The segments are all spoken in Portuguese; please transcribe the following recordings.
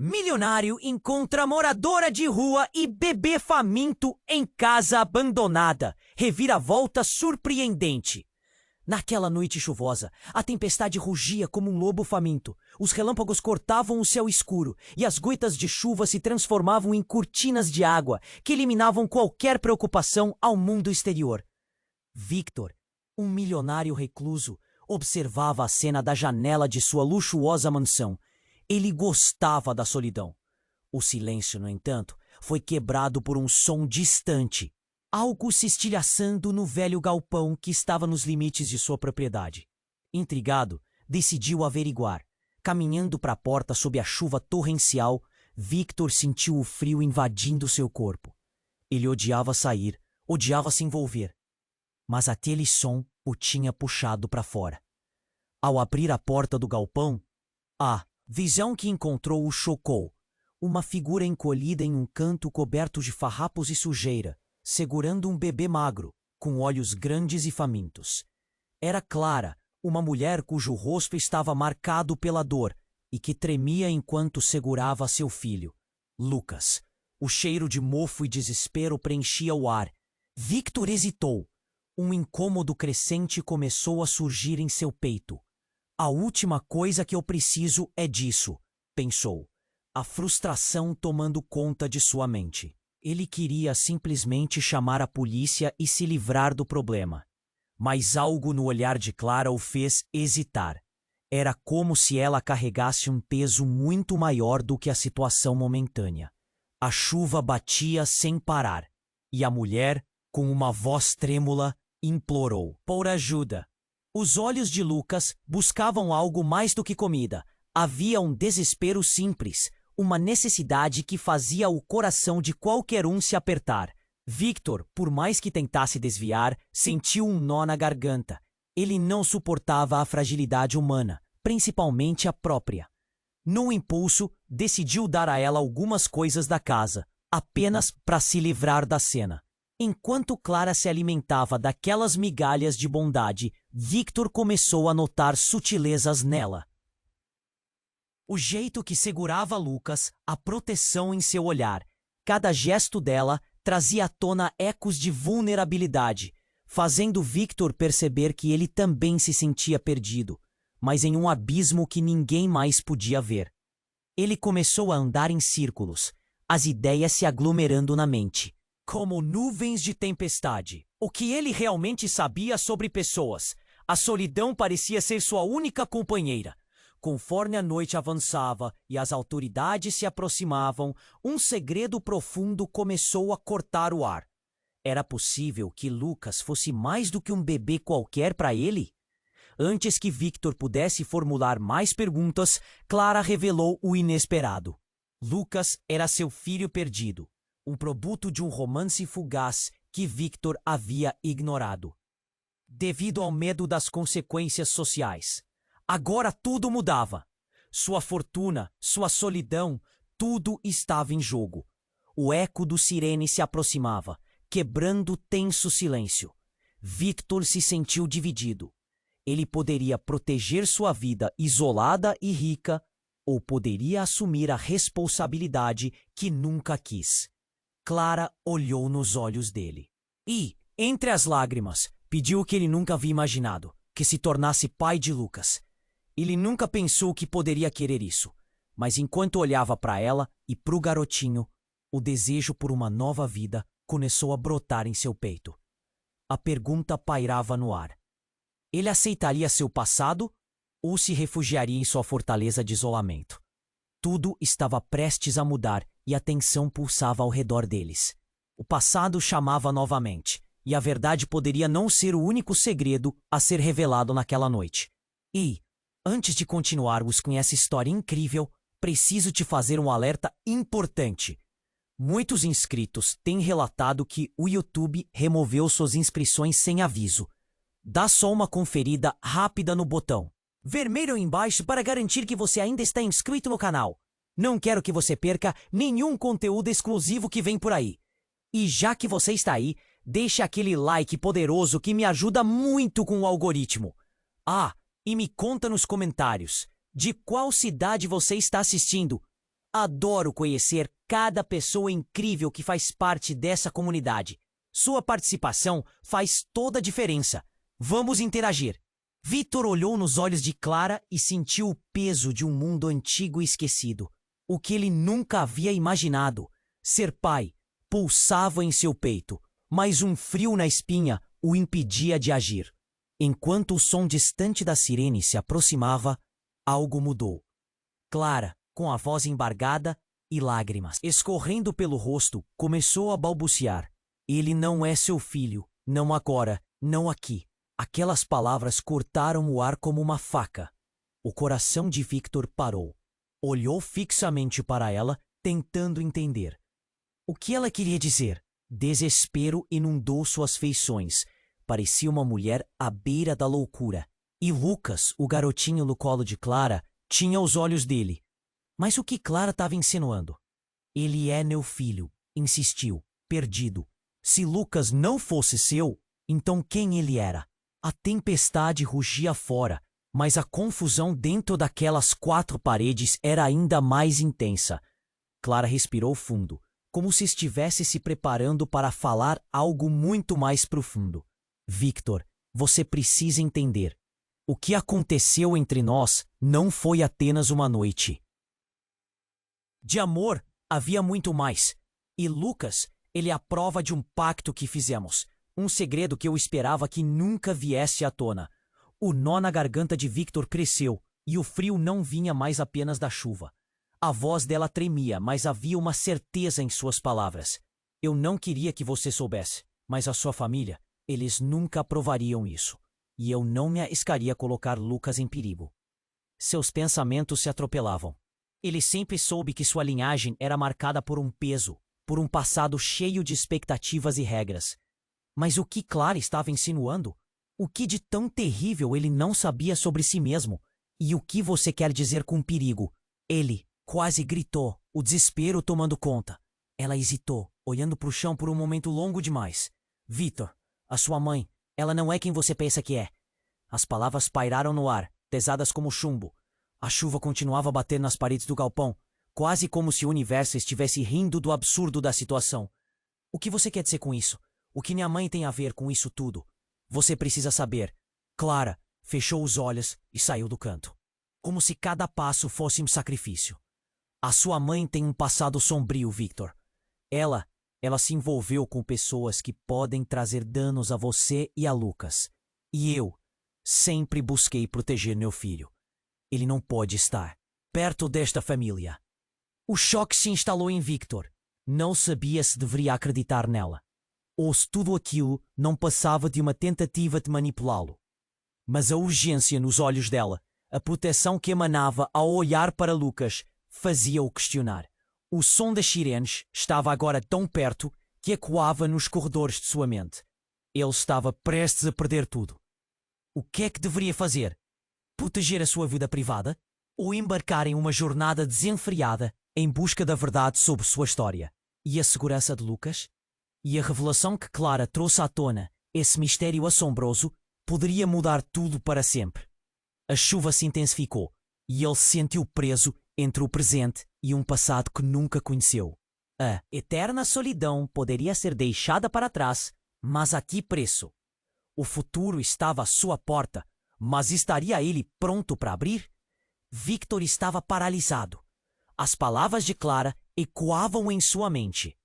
Milionário encontra moradora de rua e bebê faminto em casa abandonada. Reviravolta surpreendente. Naquela noite chuvosa, a tempestade rugia como um lobo faminto. Os relâmpagos cortavam o céu escuro e as gotas de chuva se transformavam em cortinas de água que eliminavam qualquer preocupação ao mundo exterior. Victor, um milionário recluso, observava a cena da janela de sua luxuosa mansão. Ele gostava da solidão. O silêncio, no entanto, foi quebrado por um som distante. Algo se estilhaçando no velho galpão que estava nos limites de sua propriedade. Intrigado, decidiu averiguar. Caminhando para a porta sob a chuva torrencial, Victor sentiu o frio invadindo seu corpo. Ele odiava sair, odiava se envolver. Mas aquele som o tinha puxado para fora. Ao abrir a porta do galpão, a visão que encontrou o chocou. Uma figura encolhida em um canto coberto de farrapos e sujeira, segurando um bebê magro, com olhos grandes e famintos. Era Clara, uma mulher cujo rosto estava marcado pela dor e que tremia enquanto segurava seu filho, Lucas. O cheiro de mofo e desespero preenchia o ar. Victor hesitou. Um incômodo crescente começou a surgir em seu peito. A última coisa que eu preciso é disso, pensou, a frustração tomando conta de sua mente. Ele queria simplesmente chamar a polícia e se livrar do problema. Mas algo no olhar de Clara o fez hesitar. Era como se ela carregasse um peso muito maior do que a situação momentânea. A chuva batia sem parar, e a mulher, com uma voz trêmula, implorou por ajuda. Os olhos de Lucas buscavam algo mais do que comida. Havia um desespero simples, uma necessidade que fazia o coração de qualquer um se apertar. Victor, por mais que tentasse desviar, sentiu um nó na garganta. Ele não suportava a fragilidade humana, principalmente a própria. No impulso, decidiu dar a ela algumas coisas da casa, apenas para se livrar da cena. Enquanto Clara se alimentava daquelas migalhas de bondade, Victor começou a notar sutilezas nela. O jeito que segurava Lucas, a proteção em seu olhar. Cada gesto dela trazia à tona ecos de vulnerabilidade, fazendo Victor perceber que ele também se sentia perdido, mas em um abismo que ninguém mais podia ver. Ele começou a andar em círculos, as ideias se aglomerando na mente. Como nuvens de tempestade. O que ele realmente sabia sobre pessoas? A solidão parecia ser sua única companheira. Conforme a noite avançava e as autoridades se aproximavam, um segredo profundo começou a cortar o ar. Era possível que Lucas fosse mais do que um bebê qualquer para ele? Antes que Victor pudesse formular mais perguntas, Clara revelou o inesperado. Lucas era seu filho perdido. Um produto de um romance fugaz que Victor havia ignorado. Devido ao medo das consequências sociais. Agora tudo mudava. Sua fortuna, sua solidão, tudo estava em jogo. O eco do sirene se aproximava, quebrando o tenso silêncio. Victor se sentiu dividido. Ele poderia proteger sua vida isolada e rica, ou poderia assumir a responsabilidade que nunca quis. Clara olhou nos olhos dele. E, entre as lágrimas, pediu o que ele nunca havia imaginado, que se tornasse pai de Lucas. Ele nunca pensou que poderia querer isso, mas enquanto olhava para ela e para o garotinho, o desejo por uma nova vida começou a brotar em seu peito. A pergunta pairava no ar. Ele aceitaria seu passado ou se refugiaria em sua fortaleza de isolamento? Tudo estava prestes a mudar e a tensão pulsava ao redor deles. O passado chamava novamente, e a verdade poderia não ser o único segredo a ser revelado naquela noite. E, antes de continuarmos com essa história incrível, preciso te fazer um alerta importante. Muitos inscritos têm relatado que o YouTube removeu suas inscrições sem aviso. Dá só uma conferida rápida no botão vermelho embaixo para garantir que você ainda está inscrito no canal. Não quero que você perca nenhum conteúdo exclusivo que vem por aí. E já que você está aí, deixe aquele like poderoso que me ajuda muito com o algoritmo. Ah, e me conta nos comentários de qual cidade você está assistindo. Adoro conhecer cada pessoa incrível que faz parte dessa comunidade. Sua participação faz toda a diferença. Vamos interagir. Victor olhou nos olhos de Clara e sentiu o peso de um mundo antigo e esquecido. O que ele nunca havia imaginado. Ser pai pulsava em seu peito, mas um frio na espinha o impedia de agir. Enquanto o som distante da sirene se aproximava, algo mudou. Clara, com a voz embargada e lágrimas escorrendo pelo rosto, começou a balbuciar. Ele não é seu filho, não agora, não aqui. Aquelas palavras cortaram o ar como uma faca. O coração de Victor parou. Olhou fixamente para ela, tentando entender. O que ela queria dizer? Desespero inundou suas feições. Parecia uma mulher à beira da loucura. E Lucas, o garotinho no colo de Clara, tinha os olhos dele. Mas o que Clara estava insinuando? Ele é meu filho, insistiu, perdido. Se Lucas não fosse seu, então quem ele era? A tempestade rugia fora, mas a confusão dentro daquelas 4 paredes era ainda mais intensa. Clara respirou fundo, como se estivesse se preparando para falar algo muito mais profundo. Victor, você precisa entender. O que aconteceu entre nós não foi apenas uma noite. De amor, havia muito mais. E Lucas, ele é a prova de um pacto que fizemos. Um segredo que eu esperava que nunca viesse à tona. O nó na garganta de Victor cresceu, e o frio não vinha mais apenas da chuva. A voz dela tremia, mas havia uma certeza em suas palavras. Eu não queria que você soubesse, mas a sua família, eles nunca aprovariam isso. E eu não me arriscaria a colocar Lucas em perigo. Seus pensamentos se atropelavam. Ele sempre soube que sua linhagem era marcada por um peso, por um passado cheio de expectativas e regras. Mas o que Clara estava insinuando? O que de tão terrível ele não sabia sobre si mesmo? E o que você quer dizer com perigo? Ele quase gritou, o desespero tomando conta. Ela hesitou, olhando para o chão por um momento longo demais. Victor, a sua mãe, ela não é quem você pensa que é. As palavras pairaram no ar, pesadas como chumbo. A chuva continuava a bater nas paredes do galpão, quase como se o universo estivesse rindo do absurdo da situação. O que você quer dizer com isso? O que minha mãe tem a ver com isso tudo? Você precisa saber. Clara fechou os olhos e saiu do canto. Como se cada passo fosse um sacrifício. A sua mãe tem um passado sombrio, Victor. Ela se envolveu com pessoas que podem trazer danos a você e a Lucas. E eu sempre busquei proteger meu filho. Ele não pode estar perto desta família. O choque se instalou em Victor. Não sabia se deveria acreditar nela, ou se tudo aquilo não passava de uma tentativa de manipulá-lo. Mas a urgência nos olhos dela, a proteção que emanava ao olhar para Lucas, fazia-o questionar. O som das sirenes estava agora tão perto que ecoava nos corredores de sua mente. Ele estava prestes a perder tudo. O que é que deveria fazer? Proteger a sua vida privada? Ou embarcar em uma jornada desenfreada em busca da verdade sobre sua história? E a segurança de Lucas? E a revelação que Clara trouxe à tona, esse mistério assombroso, poderia mudar tudo para sempre. A chuva se intensificou e ele se sentiu preso entre o presente e um passado que nunca conheceu. A eterna solidão poderia ser deixada para trás, mas a que preço? O futuro estava à sua porta, mas estaria ele pronto para abrir? Victor estava paralisado. As palavras de Clara ecoavam em sua mente.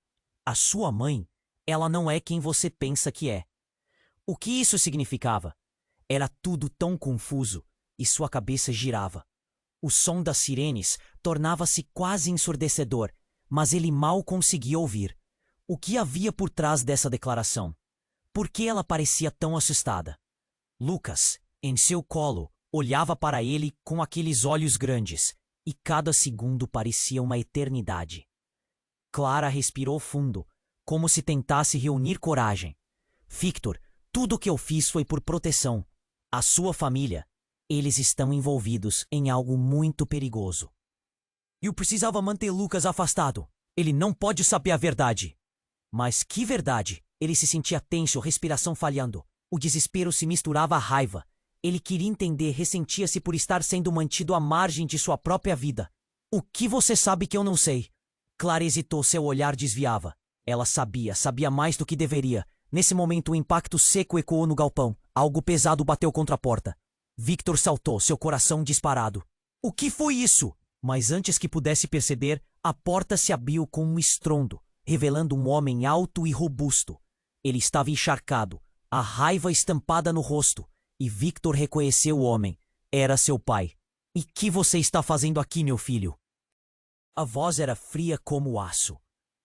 A sua mãe, ela não é quem você pensa que é. O que isso significava? Era tudo tão confuso e sua cabeça girava. O som das sirenes tornava-se quase ensurdecedor, mas ele mal conseguia ouvir. O que havia por trás dessa declaração? Por que ela parecia tão assustada? Lucas, em seu colo, olhava para ele com aqueles olhos grandes, e cada segundo parecia uma eternidade. Clara respirou fundo, como se tentasse reunir coragem. Victor, tudo o que eu fiz foi por proteção. A sua família, eles estão envolvidos em algo muito perigoso. Eu precisava manter Lucas afastado. Ele não pode saber a verdade. Mas que verdade? Ele se sentia tenso, respiração falhando. O desespero se misturava à raiva. Ele queria entender, ressentia-se por estar sendo mantido à margem de sua própria vida. O que você sabe que eu não sei? Clara hesitou, seu olhar desviava. Ela sabia mais do que deveria. Nesse momento, um impacto seco ecoou no galpão. Algo pesado bateu contra a porta. Victor saltou, seu coração disparado. O que foi isso? Mas antes que pudesse perceber, a porta se abriu com um estrondo, revelando um homem alto e robusto. Ele estava encharcado, a raiva estampada no rosto, e Victor reconheceu o homem. Era seu pai. E que você está fazendo aqui, meu filho? A voz era fria como aço.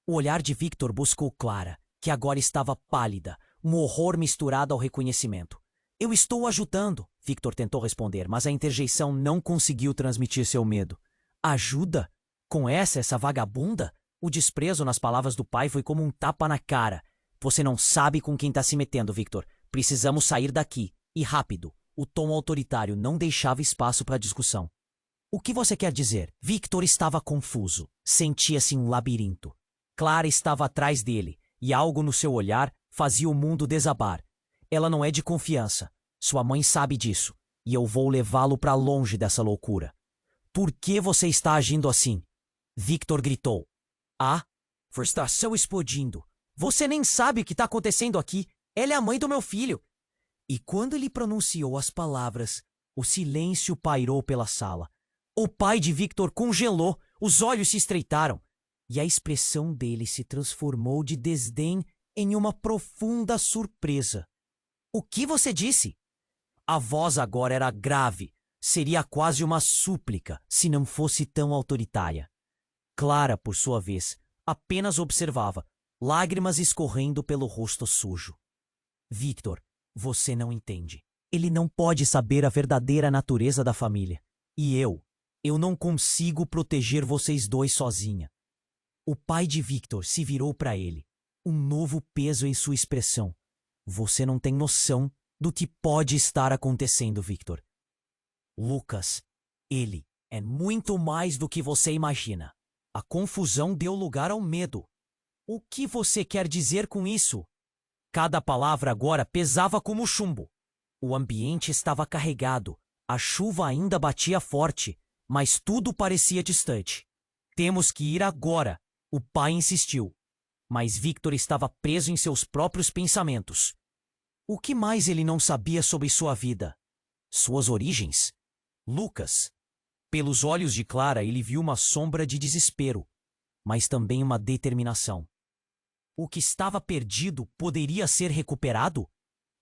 O olhar de Victor buscou Clara, que agora estava pálida, um horror misturado ao reconhecimento. Eu estou ajudando, Victor tentou responder, mas a interjeição não conseguiu transmitir seu medo. Ajuda? Com essa vagabunda? O desprezo nas palavras do pai foi como um tapa na cara. Você não sabe com quem está se metendo, Victor. Precisamos sair daqui. E rápido. O tom autoritário não deixava espaço para discussão. O que você quer dizer? Victor estava confuso. Sentia-se um labirinto. Clara estava atrás dele, e algo no seu olhar fazia o mundo desabar. Ela não é de confiança. Sua mãe sabe disso, e eu vou levá-lo para longe dessa loucura. Por que você está agindo assim? Victor gritou. A frustração explodindo. Você nem sabe o que está acontecendo aqui. Ela é a mãe do meu filho. E quando ele pronunciou as palavras, o silêncio pairou pela sala. O pai de Victor congelou, os olhos se estreitaram, e a expressão dele se transformou de desdém em uma profunda surpresa. O que você disse? A voz agora era grave, seria quase uma súplica, se não fosse tão autoritária. Clara, por sua vez, apenas observava, lágrimas escorrendo pelo rosto sujo. Victor, você não entende. Ele não pode saber a verdadeira natureza da família. E eu não consigo proteger vocês dois sozinha. O pai de Victor se virou para ele, um novo peso em sua expressão. Você não tem noção do que pode estar acontecendo, Victor. Lucas, ele é muito mais do que você imagina. A confusão deu lugar ao medo. O que você quer dizer com isso? Cada palavra agora pesava como chumbo. O ambiente estava carregado, a chuva ainda batia forte, mas tudo parecia distante. Temos que ir agora, o pai insistiu. Mas Victor estava preso em seus próprios pensamentos. O que mais ele não sabia sobre sua vida? Suas origens? Lucas. Pelos olhos de Clara, ele viu uma sombra de desespero, mas também uma determinação. O que estava perdido poderia ser recuperado?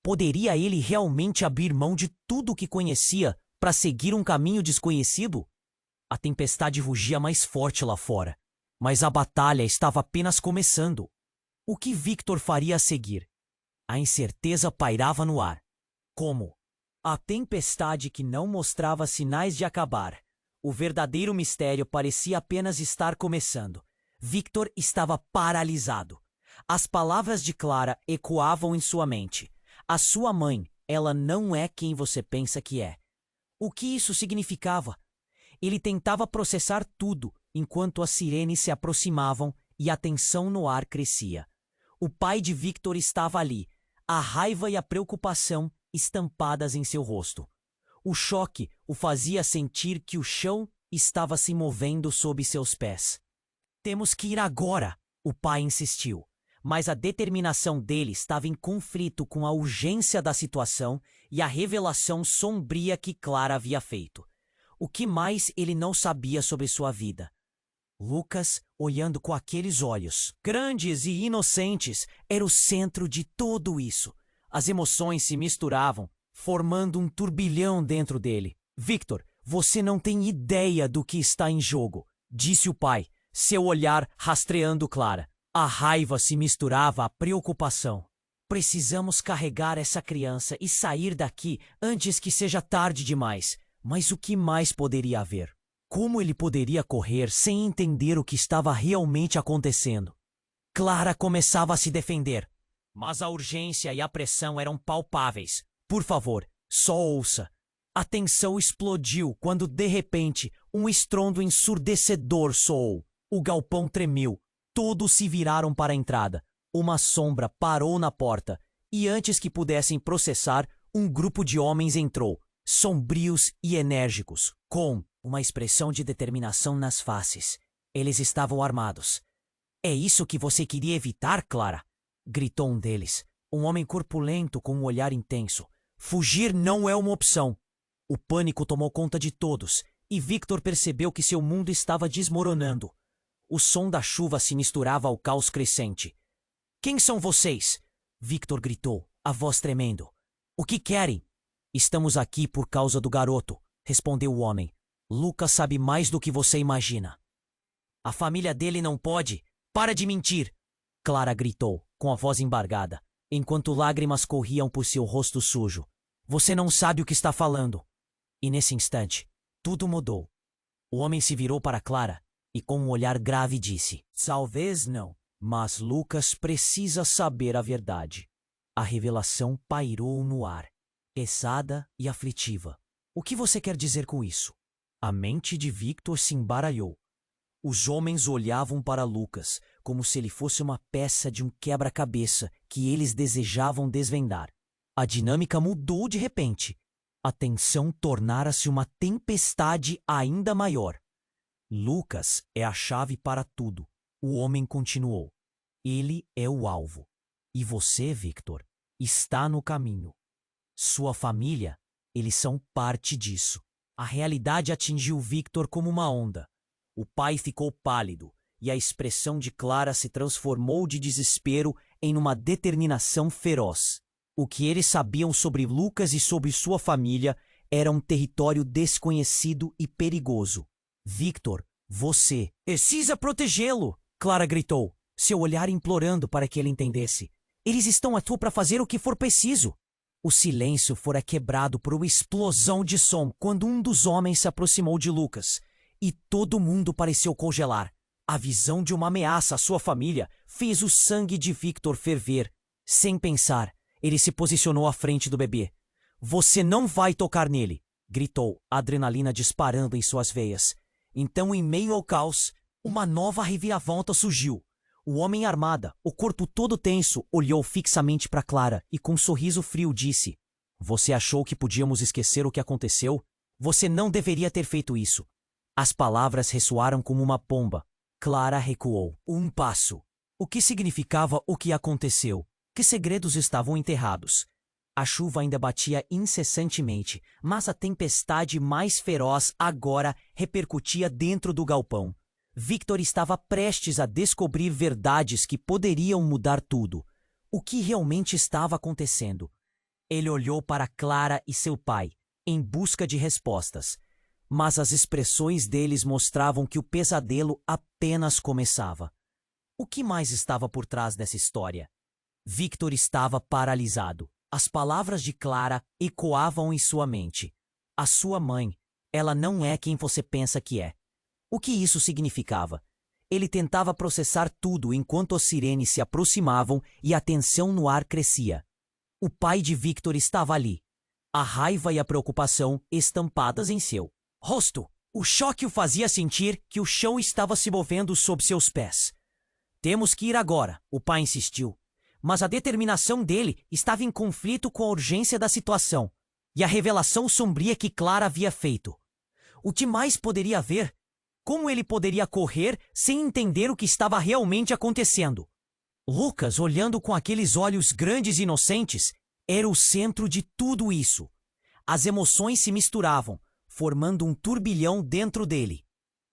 Poderia ele realmente abrir mão de tudo o que conhecia para seguir um caminho desconhecido? A tempestade rugia mais forte lá fora, mas a batalha estava apenas começando. O que Victor faria a seguir? A incerteza pairava no ar. Como? A tempestade que não mostrava sinais de acabar. O verdadeiro mistério parecia apenas estar começando. Victor estava paralisado. As palavras de Clara ecoavam em sua mente. A sua mãe, ela não é quem você pensa que é. O que isso significava? Ele tentava processar tudo enquanto as sirenes se aproximavam e a tensão no ar crescia. O pai de Victor estava ali, a raiva e a preocupação estampadas em seu rosto. O choque o fazia sentir que o chão estava se movendo sob seus pés. Temos que ir agora, o pai insistiu. Mas a determinação dele estava em conflito com a urgência da situação e a revelação sombria que Clara havia feito. O que mais ele não sabia sobre sua vida? Lucas, olhando com aqueles olhos, grandes e inocentes, era o centro de tudo isso. As emoções se misturavam, formando um turbilhão dentro dele. Victor, você não tem ideia do que está em jogo, disse o pai, seu olhar rastreando Clara. A raiva se misturava à preocupação. Precisamos carregar essa criança e sair daqui antes que seja tarde demais. Mas o que mais poderia haver? Como ele poderia correr sem entender o que estava realmente acontecendo? Clara começava a se defender, mas a urgência e a pressão eram palpáveis. Por favor, só ouça. A tensão explodiu quando, de repente, um estrondo ensurdecedor soou. O galpão tremeu. Todos se viraram para a entrada. Uma sombra parou na porta, e antes que pudessem processar, um grupo de homens entrou, sombrios e enérgicos, com uma expressão de determinação nas faces. Eles estavam armados. É isso que você queria evitar, Clara? Gritou um deles, um homem corpulento com um olhar intenso. Fugir não é uma opção. O pânico tomou conta de todos, e Victor percebeu que seu mundo estava desmoronando. O som da chuva se misturava ao caos crescente. Quem são vocês? Victor gritou, a voz tremendo. O que querem? Estamos aqui por causa do garoto, respondeu o homem. Lucas sabe mais do que você imagina. A família dele não pode. Para de mentir! Clara gritou, com a voz embargada, enquanto lágrimas corriam por seu rosto sujo. Você não sabe o que está falando. E nesse instante, tudo mudou. O homem se virou para Clara e com um olhar grave disse: Talvez não, mas Lucas precisa saber a verdade. A revelação pairou no ar, pesada e aflitiva. O que você quer dizer com isso? A mente de Victor se embaralhou. Os homens olhavam para Lucas como se ele fosse uma peça de um quebra-cabeça que eles desejavam desvendar. A dinâmica mudou de repente. A tensão tornara-se uma tempestade ainda maior. Lucas é a chave para tudo, o homem continuou. Ele é o alvo. E você, Victor, está no caminho. Sua família, eles são parte disso. A realidade atingiu Victor como uma onda. O pai ficou pálido e a expressão de Clara se transformou de desespero em uma determinação feroz. O que eles sabiam sobre Lucas e sobre sua família era um território desconhecido e perigoso. Victor, você precisa protegê-lo! Clara gritou, seu olhar implorando para que ele entendesse. Eles estão aqui para fazer o que for preciso. O silêncio fora quebrado por uma explosão de som quando um dos homens se aproximou de Lucas. E todo mundo pareceu congelar. A visão de uma ameaça à sua família fez o sangue de Victor ferver. Sem pensar, ele se posicionou à frente do bebê. Você não vai tocar nele! Gritou, a adrenalina disparando em suas veias. Então, em meio ao caos, uma nova reviravolta surgiu. O homem armado, o corpo todo tenso, olhou fixamente para Clara e com um sorriso frio disse: Você achou que podíamos esquecer o que aconteceu? Você não deveria ter feito isso. As palavras ressoaram como uma pomba. Clara recuou um passo. O que significava o que aconteceu? Que segredos estavam enterrados? A chuva ainda batia incessantemente, mas a tempestade mais feroz agora repercutia dentro do galpão. Victor estava prestes a descobrir verdades que poderiam mudar tudo. O que realmente estava acontecendo? Ele olhou para Clara e seu pai, em busca de respostas. Mas as expressões deles mostravam que o pesadelo apenas começava. O que mais estava por trás dessa história? Victor estava paralisado. As palavras de Clara ecoavam em sua mente. A sua mãe, ela não é quem você pensa que é. O que isso significava? Ele tentava processar tudo enquanto as sirenes se aproximavam e a tensão no ar crescia. O pai de Victor estava ali, a raiva e a preocupação estampadas em seu rosto. O choque o fazia sentir que o chão estava se movendo sob seus pés. Temos que ir agora, o pai insistiu. Mas a determinação dele estava em conflito com a urgência da situação e a revelação sombria que Clara havia feito. O que mais poderia haver? Como ele poderia correr sem entender o que estava realmente acontecendo? Lucas, olhando com aqueles olhos grandes e inocentes, era o centro de tudo isso. As emoções se misturavam, formando um turbilhão dentro dele.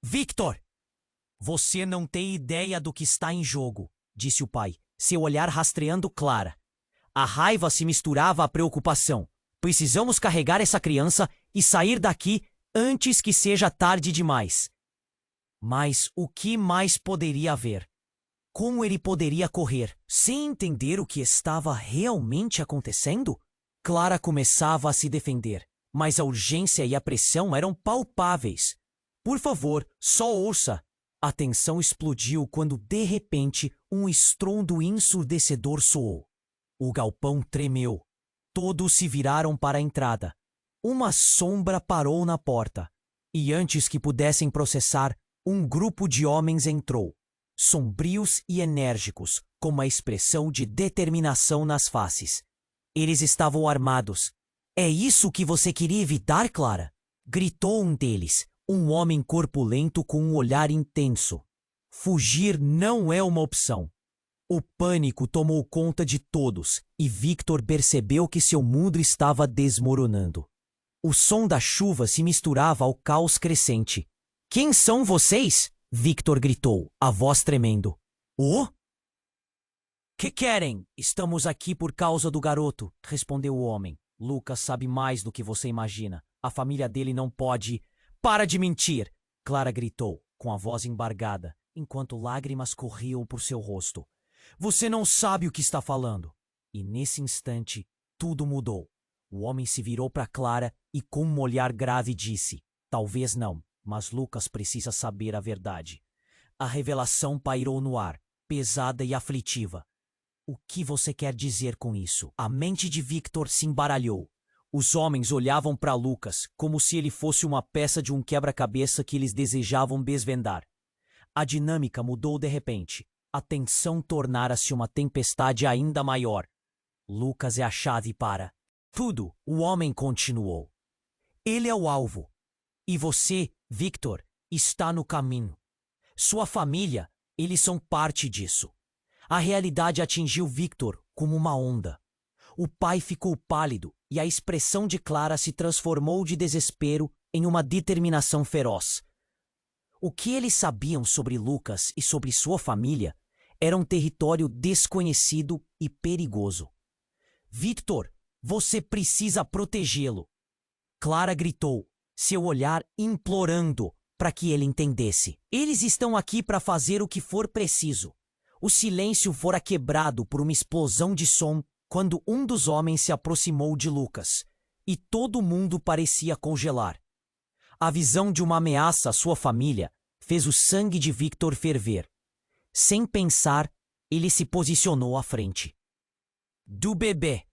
Victor! Você não tem ideia do que está em jogo, disse o pai, seu olhar rastreando Clara. A raiva se misturava à preocupação. Precisamos carregar essa criança e sair daqui antes que seja tarde demais. Mas o que mais poderia haver? Como ele poderia correr sem entender o que estava realmente acontecendo? Clara começava a se defender, mas a urgência e a pressão eram palpáveis. Por favor, só ouça. A tensão explodiu quando, de repente, um estrondo ensurdecedor soou. O galpão tremeu. Todos se viraram para a entrada. Uma sombra parou na porta. E antes que pudessem processar, um grupo de homens entrou, sombrios e enérgicos, com uma expressão de determinação nas faces. Eles estavam armados. É isso que você queria evitar, Clara? Gritou um deles, Um homem corpulento com um olhar intenso. Fugir não é uma opção. O pânico tomou conta de todos e Victor percebeu que seu mundo estava desmoronando. O som da chuva se misturava ao caos crescente. Quem são vocês? Victor gritou, a voz tremendo. Oh? Que querem? Estamos aqui por causa do garoto, respondeu o homem. Lucas sabe mais do que você imagina. A família dele não pode... Para de mentir! Clara gritou, com a voz embargada, enquanto lágrimas corriam por seu rosto. Você não sabe o que está falando. E nesse instante, tudo mudou. O homem se virou para Clara e com um olhar grave disse: talvez não, mas Lucas precisa saber a verdade. A revelação pairou no ar, pesada e aflitiva. O que você quer dizer com isso? A mente de Victor se embaralhou. Os homens olhavam para Lucas como se ele fosse uma peça de um quebra-cabeça que eles desejavam desvendar. A dinâmica mudou de repente. A tensão tornara-se uma tempestade ainda maior. Lucas é a chave para tudo, o homem continuou. Ele é o alvo. E você, Victor, está no caminho. Sua família, eles são parte disso. A realidade atingiu Victor como uma onda. O pai ficou pálido e a expressão de Clara se transformou de desespero em uma determinação feroz. O que eles sabiam sobre Lucas e sobre sua família era um território desconhecido e perigoso. Victor, você precisa protegê-lo. Clara gritou, seu olhar implorando para que ele entendesse. Eles estão aqui para fazer o que for preciso. O silêncio fora quebrado por uma explosão de som quando um dos homens se aproximou de Lucas, e todo mundo parecia congelar. A visão de uma ameaça à sua família fez o sangue de Victor ferver. Sem pensar, ele se posicionou à frente. Do bebê.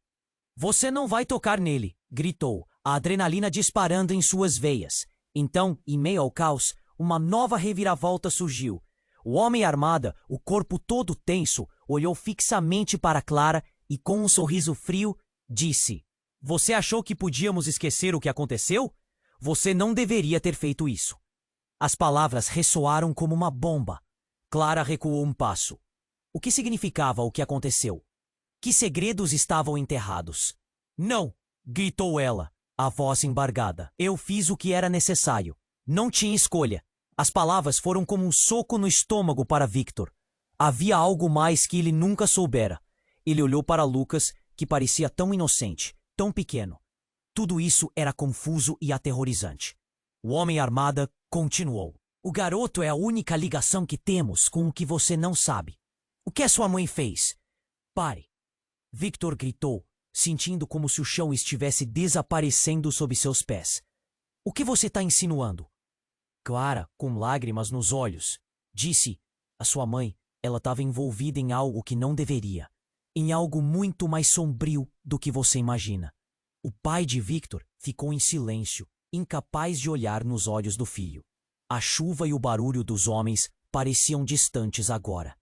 Você não vai tocar nele, gritou, a adrenalina disparando em suas veias. Então, em meio ao caos, uma nova reviravolta surgiu. O homem armado, o corpo todo tenso, olhou fixamente para Clara e, com um sorriso frio, disse: Você achou que podíamos esquecer o que aconteceu? Você não deveria ter feito isso. As palavras ressoaram como uma bomba. Clara recuou um passo. O que significava o que aconteceu? Que segredos estavam enterrados? Não! Gritou ela, a voz embargada. Eu fiz o que era necessário. Não tinha escolha. As palavras foram como um soco no estômago para Victor. Havia algo mais que ele nunca soubera. Ele olhou para Lucas, que parecia tão inocente, tão pequeno. Tudo isso era confuso e aterrorizante. O homem armado continuou. O garoto é a única ligação que temos com o que você não sabe. O que a sua mãe fez? Pare. Victor gritou, sentindo como se o chão estivesse desaparecendo sob seus pés. O que você está insinuando? Clara, com lágrimas nos olhos, disse: a sua mãe, ela estava envolvida em algo que não deveria. Em algo muito mais sombrio do que você imagina. O pai de Victor ficou em silêncio, incapaz de olhar nos olhos do filho. A chuva e o barulho dos homens pareciam distantes agora.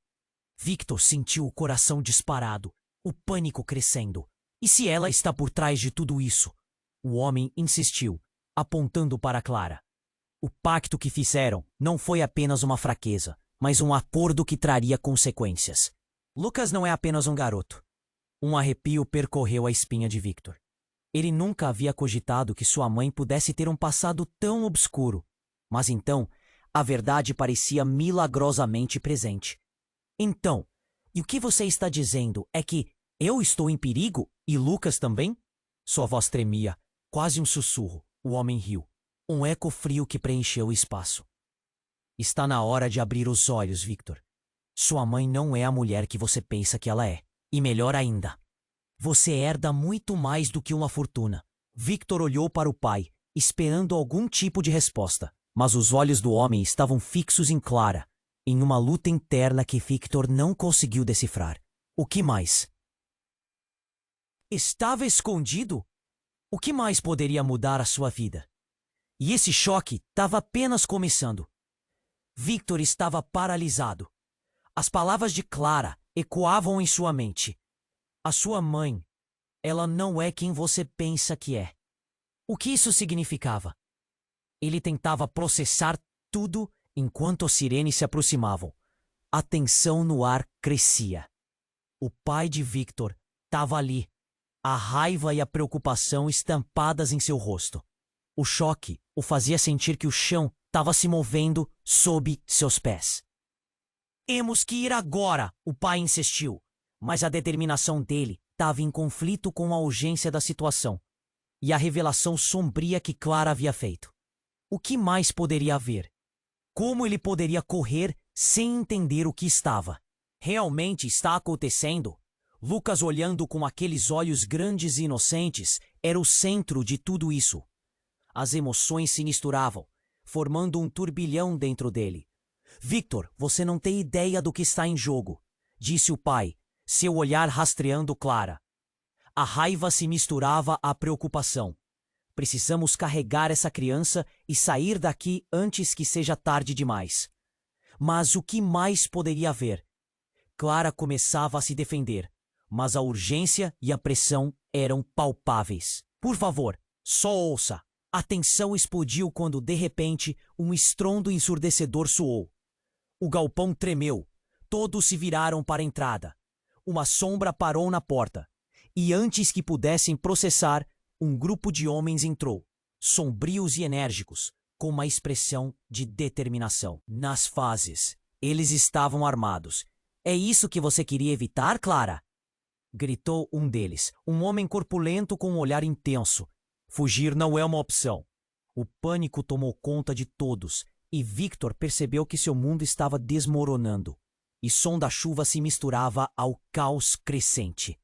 Victor sentiu o coração disparado, o pânico crescendo. E se ela está por trás de tudo isso? O homem insistiu, apontando para Clara. O pacto que fizeram não foi apenas uma fraqueza, mas um acordo que traria consequências. Lucas não é apenas um garoto. Um arrepio percorreu a espinha de Victor. Ele nunca havia cogitado que sua mãe pudesse ter um passado tão obscuro. Mas então, a verdade parecia milagrosamente presente. Então, e o que você está dizendo é que eu estou em perigo e Lucas também? Sua voz tremia, quase um sussurro. O homem riu. Um eco frio que preencheu o espaço. Está na hora de abrir os olhos, Victor. Sua mãe não é a mulher que você pensa que ela é. E melhor ainda, você herda muito mais do que uma fortuna. Victor olhou para o pai, esperando algum tipo de resposta. Mas os olhos do homem estavam fixos em Clara, em uma luta interna que Victor não conseguiu decifrar. O que mais? Estava escondido? O que mais poderia mudar a sua vida? E esse choque estava apenas começando. Victor estava paralisado. As palavras de Clara ecoavam em sua mente. A sua mãe, ela não é quem você pensa que é. O que isso significava? Ele tentava processar tudo enquanto as sirenes se aproximavam. A tensão no ar crescia. O pai de Victor estava ali, a raiva e a preocupação estampadas em seu rosto. O choque o fazia sentir que o chão estava se movendo sob seus pés. Temos que ir agora, o pai insistiu, mas a determinação dele estava em conflito com a urgência da situação e a revelação sombria que Clara havia feito. O que mais poderia haver? Como ele poderia correr sem entender o que estava? Realmente está acontecendo? Lucas, olhando com aqueles olhos grandes e inocentes, era o centro de tudo isso. As emoções se misturavam, formando um turbilhão dentro dele. Victor, você não tem ideia do que está em jogo, disse o pai, seu olhar rastreando Clara. A raiva se misturava à preocupação. Precisamos carregar essa criança e sair daqui antes que seja tarde demais. Mas o que mais poderia haver? Clara começava a se defender, mas a urgência e a pressão eram palpáveis. Por favor, só ouça. A tensão explodiu quando, de repente, um estrondo ensurdecedor soou. O galpão tremeu. Todos se viraram para a entrada. Uma sombra parou na porta. E antes que pudessem processar, um grupo de homens entrou, sombrios e enérgicos, com uma expressão de determinação. Nas fases, eles estavam armados. É isso que você queria evitar, Clara? Gritou um deles, um homem corpulento com um olhar intenso. Fugir não é uma opção. O pânico tomou conta de todos, e Victor percebeu que seu mundo estava desmoronando, e som da chuva se misturava ao caos crescente.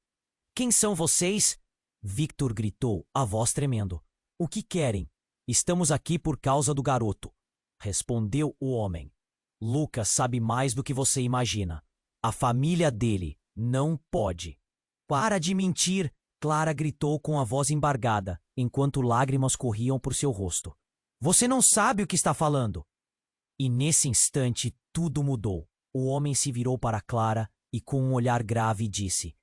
Quem são vocês? Victor gritou, a voz tremendo. O que querem? Estamos aqui por causa do garoto, respondeu o homem. Lucas sabe mais do que você imagina. A família dele não pode. Para de mentir, Clara gritou com a voz embargada, enquanto lágrimas corriam por seu rosto. Você não sabe o que está falando. E nesse instante tudo mudou. O homem se virou para Clara e com um olhar grave disse: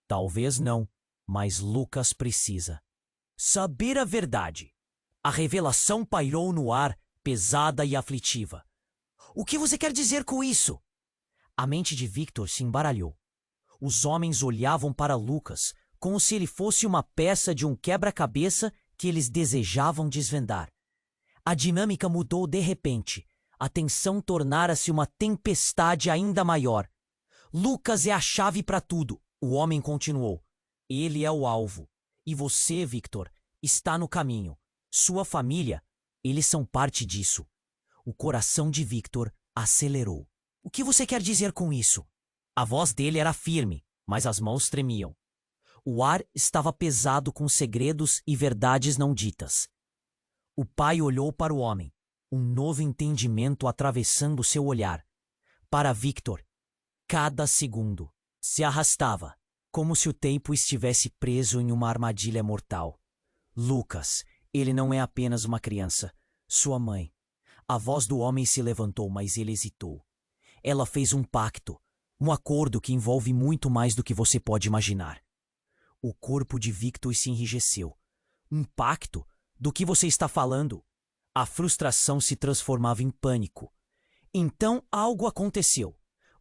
talvez não, mas Lucas precisa saber a verdade. A revelação pairou no ar, pesada e aflitiva. O que você quer dizer com isso? A mente de Victor se embaralhou. Os homens olhavam para Lucas como se ele fosse uma peça de um quebra-cabeça que eles desejavam desvendar. A dinâmica mudou de repente. A tensão tornara-se uma tempestade ainda maior. Lucas é a chave para tudo, o homem continuou. Ele é o alvo. E você, Victor, está no caminho. Sua família, eles são parte disso. O coração de Victor acelerou. O que você quer dizer com isso? A voz dele era firme, mas as mãos tremiam. O ar estava pesado com segredos e verdades não ditas. O pai olhou para o homem, um novo entendimento atravessando seu olhar. Para Victor, cada segundo se arrastava, como se o tempo estivesse preso em uma armadilha mortal. Lucas, ele não é apenas uma criança, sua mãe. A voz do homem se levantou, mas ele hesitou. Ela fez um pacto, um acordo que envolve muito mais do que você pode imaginar. O corpo de Victor se enrijeceu. Um pacto? Do que você está falando? A frustração se transformava em pânico. Então algo aconteceu.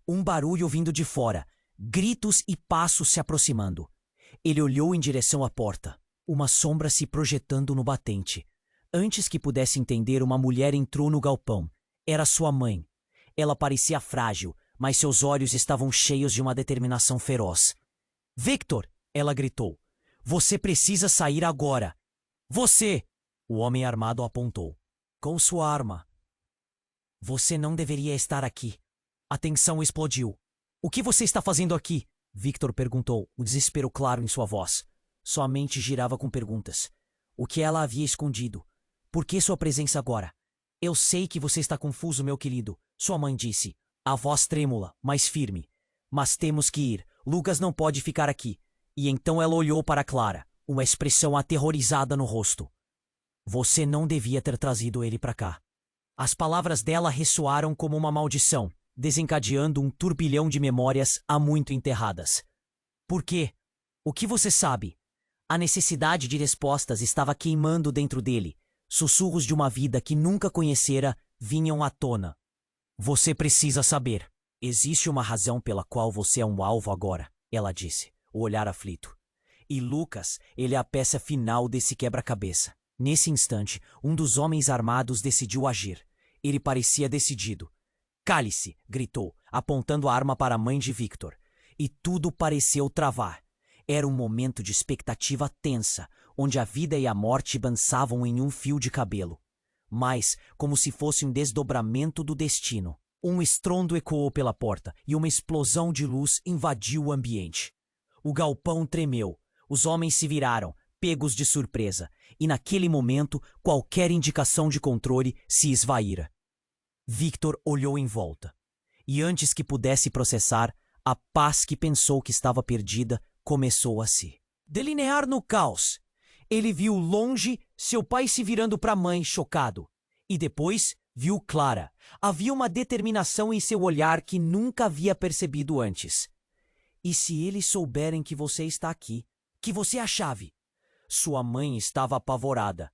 Um barulho vindo de fora, gritos e passos se aproximando. Ele olhou em direção à porta, uma sombra se projetando no batente. Antes que pudesse entender, uma mulher entrou no galpão. Era sua mãe. Ela parecia frágil, mas seus olhos estavam cheios de uma determinação feroz. Victor! Ela gritou. Você precisa sair agora. Você! O homem armado apontou. Com sua arma. Você não deveria estar aqui. A tensão explodiu. O que você está fazendo aqui? Victor perguntou, o desespero claro em sua voz. Sua mente girava com perguntas. O que ela havia escondido? Por que sua presença agora? Eu sei que você está confuso, meu querido, sua mãe disse, a voz trêmula, mas firme. Mas temos que ir. Lucas não pode ficar aqui. E então ela olhou para Clara, uma expressão aterrorizada no rosto. Você não devia ter trazido ele para cá. As palavras dela ressoaram como uma maldição, desencadeando um turbilhão de memórias há muito enterradas. Por quê? O que você sabe? A necessidade de respostas estava queimando dentro dele, Sussurros de uma vida que nunca conhecera vinham à tona. Você precisa saber. Existe uma razão pela qual você é um alvo agora, ela disse, o olhar aflito. E Lucas, ele é a peça final desse quebra-cabeça. Nesse instante, um dos homens armados decidiu agir. Ele parecia decidido. Cale-se, gritou, apontando a arma para a mãe de Victor. E tudo pareceu travar. Era um momento de expectativa tensa, onde a vida e a morte dançavam em um fio de cabelo. Mas, como se fosse um desdobramento do destino, um estrondo ecoou pela porta e uma explosão de luz invadiu o ambiente. O galpão tremeu. Os homens se viraram, pegos de surpresa, e naquele momento qualquer indicação de controle se esvaíra. Victor olhou em volta, e antes que pudesse processar, a paz que pensou que estava perdida começou a se delinear no caos. Ele viu longe seu pai se virando para a mãe, chocado, e depois viu Clara. Havia uma determinação em seu olhar que nunca havia percebido antes. E se eles souberem que você está aqui? Que você é a chave? Sua mãe estava apavorada.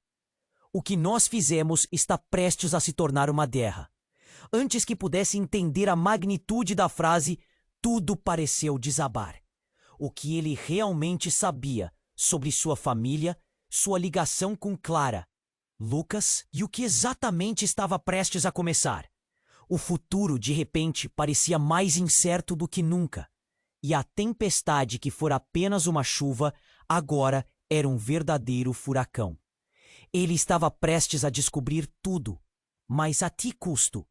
O que nós fizemos está prestes a se tornar uma guerra. Antes que pudesse entender a magnitude da frase, tudo pareceu desabar. O que ele realmente sabia sobre sua família, sua ligação com Clara, Lucas e o que exatamente estava prestes a começar. O futuro, de repente, parecia mais incerto do que nunca. E a tempestade que fora apenas uma chuva, agora era um verdadeiro furacão. Ele estava prestes a descobrir tudo, mas a que custo?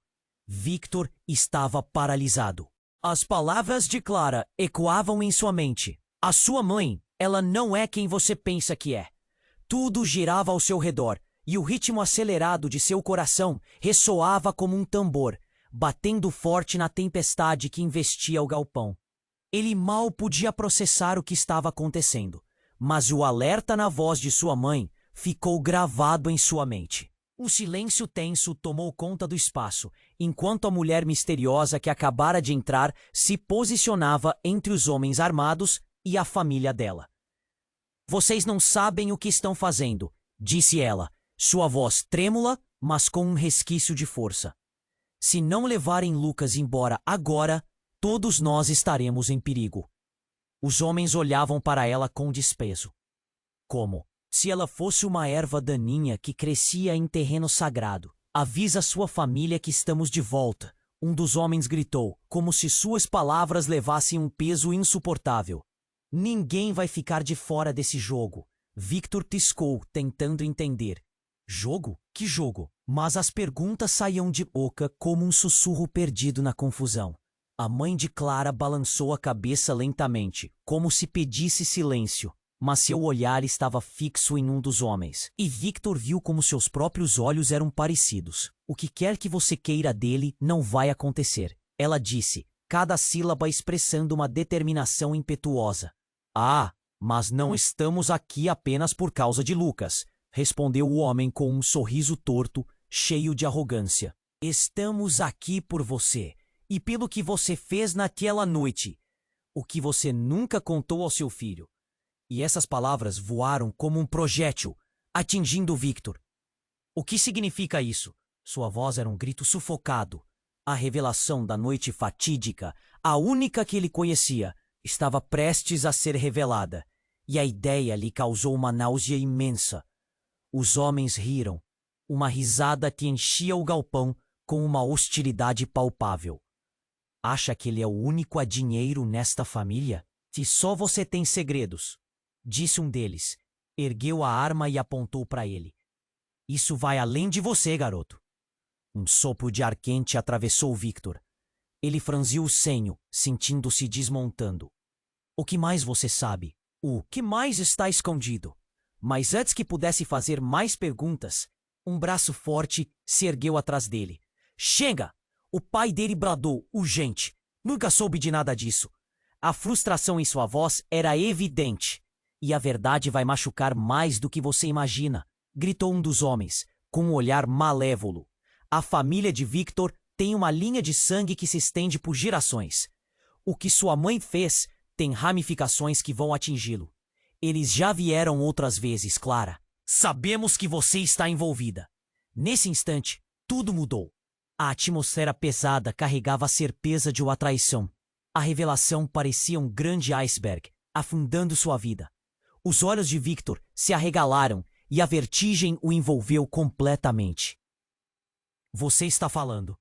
Victor estava paralisado. As palavras de Clara ecoavam em sua mente. A sua mãe, ela não é quem você pensa que é. Tudo girava ao seu redor, e o ritmo acelerado de seu coração ressoava como um tambor, batendo forte na tempestade que investia o galpão. Ele mal podia processar o que estava acontecendo, mas o alerta na voz de sua mãe ficou gravado em sua mente. Um silêncio tenso tomou conta do espaço, enquanto a mulher misteriosa que acabara de entrar se posicionava entre os homens armados e a família dela. Vocês não sabem o que estão fazendo, disse ela, sua voz trêmula, mas com um resquício de força. Se não levarem Lucas embora agora, todos nós estaremos em perigo. Os homens olhavam para ela com desprezo. Como se ela fosse uma erva daninha que crescia em terreno sagrado. Avisa sua família que estamos de volta, um dos homens gritou, como se suas palavras levassem um peso insuportável. Ninguém vai ficar de fora desse jogo. Victor tiscou, tentando entender. Jogo? Que jogo? Mas as perguntas saíam de boca como um sussurro perdido na confusão. A mãe de Clara balançou a cabeça lentamente, como se pedisse silêncio, mas seu olhar estava fixo em um dos homens. E Victor viu como seus próprios olhos eram parecidos. O que quer que você queira dele não vai acontecer, ela disse, cada sílaba expressando uma determinação impetuosa. Ah, mas não estamos aqui apenas por causa de Lucas, respondeu o homem com um sorriso torto, cheio de arrogância. Estamos aqui por você. E pelo que você fez naquela noite, o que você nunca contou ao seu filho. E essas palavras voaram como um projétil, atingindo Victor. O que significa isso? Sua voz era um grito sufocado. A revelação da noite fatídica, a única que ele conhecia, estava prestes a ser revelada, e a ideia lhe causou uma náusea imensa. Os homens riram, uma risada que enchia o galpão com uma hostilidade palpável. Acha que ele é o único a dinheiro nesta família? Se só você tem segredos, disse um deles. Ergueu a arma e apontou para ele. Isso vai além de você, garoto. Um sopro de ar quente atravessou Victor. Ele franziu o senho, sentindo-se desmontando. O que mais você sabe? O que mais está escondido? Mas antes que pudesse fazer mais perguntas, um braço forte se ergueu atrás dele. Chega! O pai dele bradou, urgente. Nunca soube de nada disso. A frustração em sua voz era evidente. E a verdade vai machucar mais do que você imagina, gritou um dos homens, com um olhar malévolo. A família de Victor tem uma linha de sangue que se estende por gerações. O que sua mãe fez tem ramificações que vão atingi-lo. Eles já vieram outras vezes, Clara. Sabemos que você está envolvida. Nesse instante, tudo mudou. A atmosfera pesada carregava a certeza de uma traição. A revelação parecia um grande iceberg, afundando sua vida. Os olhos de Victor se arregalaram e a vertigem o envolveu completamente. Você está falando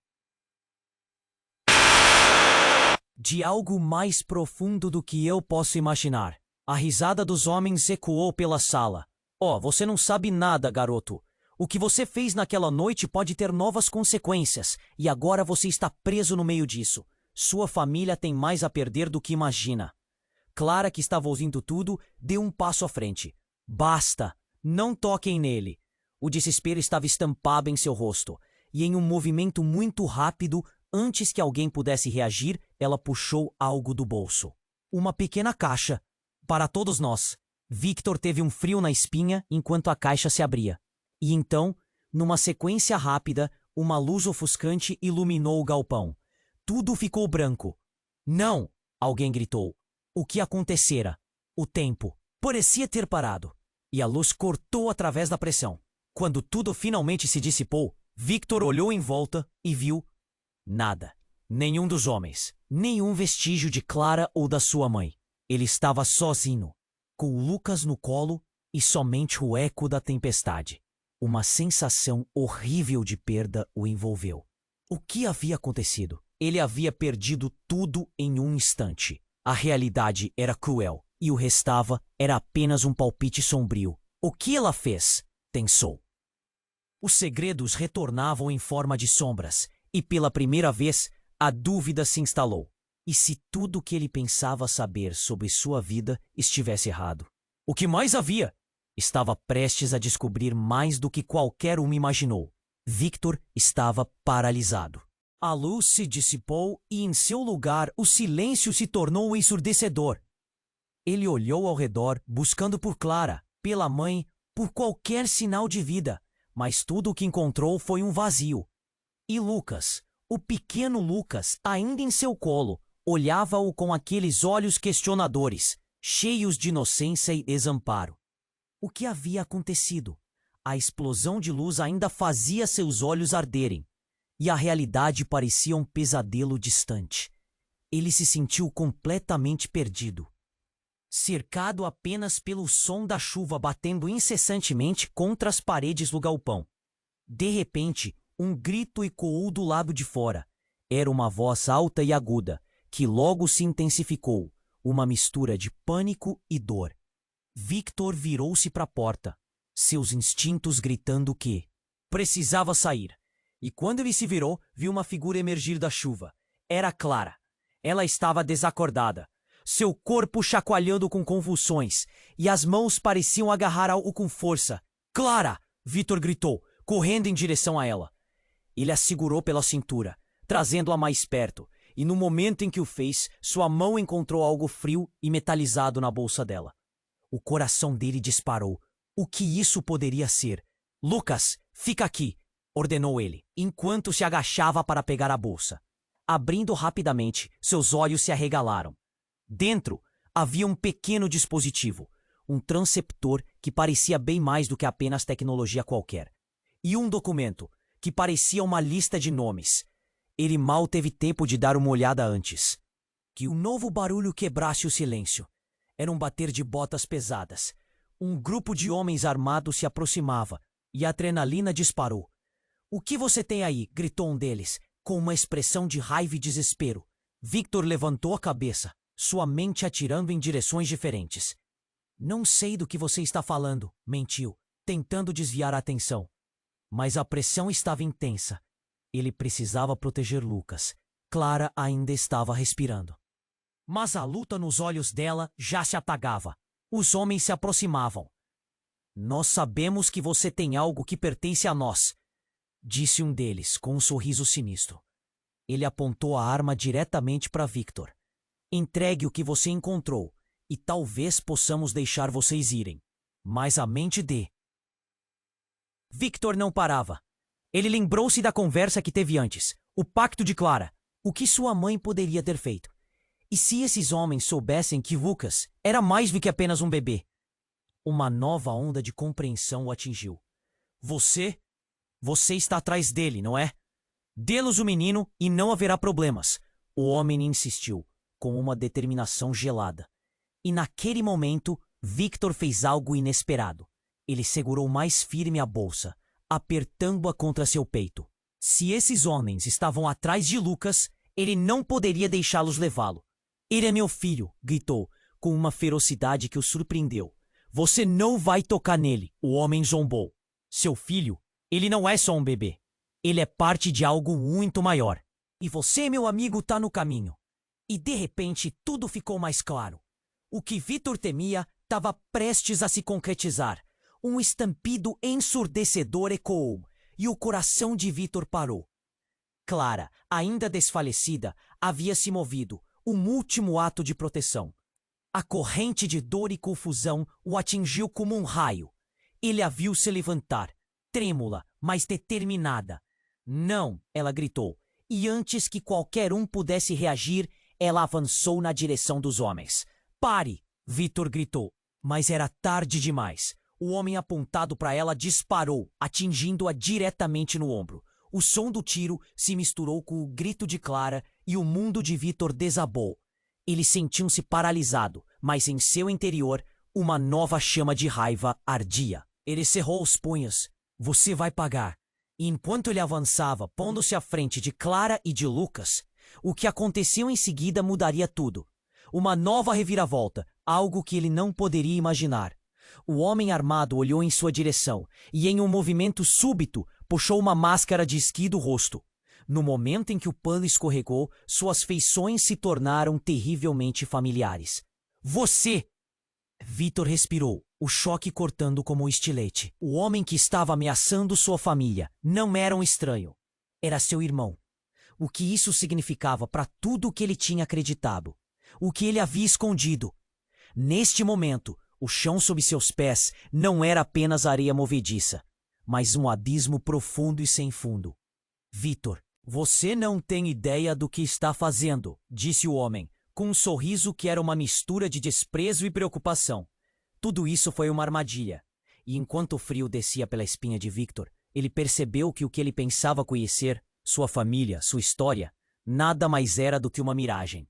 de algo mais profundo do que eu posso imaginar. A risada dos homens ecoou pela sala. Oh, você não sabe nada, garoto. O que você fez naquela noite pode ter novas consequências, e agora você está preso no meio disso. Sua família tem mais a perder do que imagina. Clara, que estava ouvindo tudo, deu um passo à frente. Basta! Não toquem nele. O desespero estava estampado em seu rosto, e em um movimento muito rápido, antes que alguém pudesse reagir, ela puxou algo do bolso. Uma pequena caixa. Para todos nós. Victor teve um frio na espinha enquanto a caixa se abria. E então, numa sequência rápida, uma luz ofuscante iluminou o galpão. Tudo ficou branco. Não! Alguém gritou. O que acontecera? O tempo parecia ter parado, e a luz cortou através da pressão. Quando tudo finalmente se dissipou, Victor olhou em volta e viu nada. Nenhum dos homens, nenhum vestígio de Clara ou da sua mãe. Ele estava sozinho, com Lucas no colo e somente o eco da tempestade. Uma sensação horrível de perda o envolveu. O que havia acontecido? Ele havia perdido tudo em um instante. A realidade era cruel, e o restava era apenas um palpite sombrio. O que ela fez? Pensou. Os segredos retornavam em forma de sombras, e pela primeira vez, a dúvida se instalou. E se tudo o que ele pensava saber sobre sua vida estivesse errado? O que mais havia? Estava prestes a descobrir mais do que qualquer um imaginou. Victor estava paralisado. A luz se dissipou e, em seu lugar, o silêncio se tornou ensurdecedor. Ele olhou ao redor, buscando por Clara, pela mãe, por qualquer sinal de vida, mas tudo o que encontrou foi um vazio. E Lucas, o pequeno Lucas, ainda em seu colo, olhava-o com aqueles olhos questionadores, cheios de inocência e desamparo. O que havia acontecido? A explosão de luz ainda fazia seus olhos arderem, e a realidade parecia um pesadelo distante. Ele se sentiu completamente perdido, cercado apenas pelo som da chuva batendo incessantemente contra as paredes do galpão. De repente, um grito ecoou do lado de fora. Era uma voz alta e aguda, que logo se intensificou, uma mistura de pânico e dor. Victor virou-se para a porta, seus instintos gritando que precisava sair. E quando ele se virou, viu uma figura emergir da chuva. Era Clara. Ela estava desacordada, seu corpo chacoalhando com convulsões, e as mãos pareciam agarrar algo com força. Clara! Victor gritou, correndo em direção a ela. Ele a segurou pela cintura, trazendo-a mais perto, e no momento em que o fez, sua mão encontrou algo frio e metalizado na bolsa dela. O coração dele disparou. O que isso poderia ser? Lucas, fica aqui! Ordenou ele, enquanto se agachava para pegar a bolsa. Abrindo rapidamente, seus olhos se arregalaram. Dentro havia um pequeno dispositivo, um transceptor que parecia bem mais do que apenas tecnologia qualquer. E um documento, que parecia uma lista de nomes. Ele mal teve tempo de dar uma olhada antes. Que um novo barulho quebrasse o silêncio. Era um bater de botas pesadas. Um grupo de homens armados se aproximava, e a adrenalina disparou. "O que você tem aí?" gritou um deles, com uma expressão de raiva e desespero. Victor levantou a cabeça, sua mente atirando em direções diferentes. "Não sei do que você está falando", mentiu, tentando desviar a atenção. Mas a pressão estava intensa. Ele precisava proteger Lucas. Clara ainda estava respirando. Mas a luta nos olhos dela já se atagava. Os homens se aproximavam. "Nós sabemos que você tem algo que pertence a nós", disse um deles, com um sorriso sinistro. Ele apontou a arma diretamente para Victor. "Entregue o que você encontrou, e talvez possamos deixar vocês irem. Mas a mente dê." Victor não parava. Ele lembrou-se da conversa que teve antes, o pacto de Clara, o que sua mãe poderia ter feito. E se esses homens soubessem que Lucas era mais do que apenas um bebê? Uma nova onda de compreensão o atingiu. Você está atrás dele, não é? Dê-los o menino e não haverá problemas. O homem insistiu, com uma determinação gelada. E naquele momento, Victor fez algo inesperado. Ele segurou mais firme a bolsa, apertando-a contra seu peito. Se esses homens estavam atrás de Lucas, ele não poderia deixá-los levá-lo. Ele é meu filho, gritou, com uma ferocidade que o surpreendeu. Você não vai tocar nele, o homem zombou. Seu filho, ele não é só um bebê. Ele é parte de algo muito maior. E você, meu amigo, tá no caminho. E de repente tudo ficou mais claro. O que Victor temia estava prestes a se concretizar. Um estampido ensurdecedor ecoou, e o coração de Victor parou. Clara, ainda desfalecida, havia se movido, um último ato de proteção. A corrente de dor e confusão o atingiu como um raio. Ele a viu se levantar, trêmula, mas determinada. Não, ela gritou, e antes que qualquer um pudesse reagir, ela avançou na direção dos homens. Pare! Victor gritou, mas era tarde demais. O homem apontado para ela disparou, atingindo-a diretamente no ombro. O som do tiro se misturou com o grito de Clara e o mundo de Victor desabou. Ele sentiu-se paralisado, mas em seu interior, uma nova chama de raiva ardia. Ele cerrou os punhos. Você vai pagar. E enquanto ele avançava, pondo-se à frente de Clara e de Lucas, o que aconteceu em seguida mudaria tudo. Uma nova reviravolta, algo que ele não poderia imaginar. O homem armado olhou em sua direção e, em um movimento súbito, puxou uma máscara de esqui do rosto. No momento em que o pano escorregou, suas feições se tornaram terrivelmente familiares. Você! Victor respirou, o choque cortando como um estilete. O homem que estava ameaçando sua família não era um estranho. Era seu irmão. O que isso significava para tudo o que ele tinha acreditado. O que ele havia escondido. Neste momento, o chão sob seus pés não era apenas areia movediça, mas um abismo profundo e sem fundo. Victor, você não tem ideia do que está fazendo, disse o homem, com um sorriso que era uma mistura de desprezo e preocupação. Tudo isso foi uma armadilha. E enquanto o frio descia pela espinha de Victor, ele percebeu que o que ele pensava conhecer, sua família, sua história, nada mais era do que uma miragem.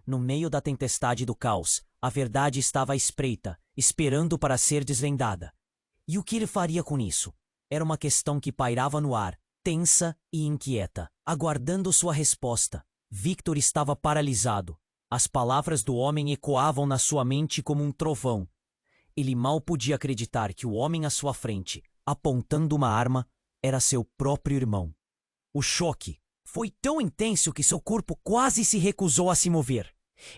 No meio da tempestade do caos, a verdade estava à espreita, esperando para ser desvendada. E o que ele faria com isso? Era uma questão que pairava no ar, tensa e inquieta, aguardando sua resposta. Victor estava paralisado. As palavras do homem ecoavam na sua mente como um trovão. Ele mal podia acreditar que o homem à sua frente, apontando uma arma, era seu próprio irmão. O choque foi tão intenso que seu corpo quase se recusou a se mover.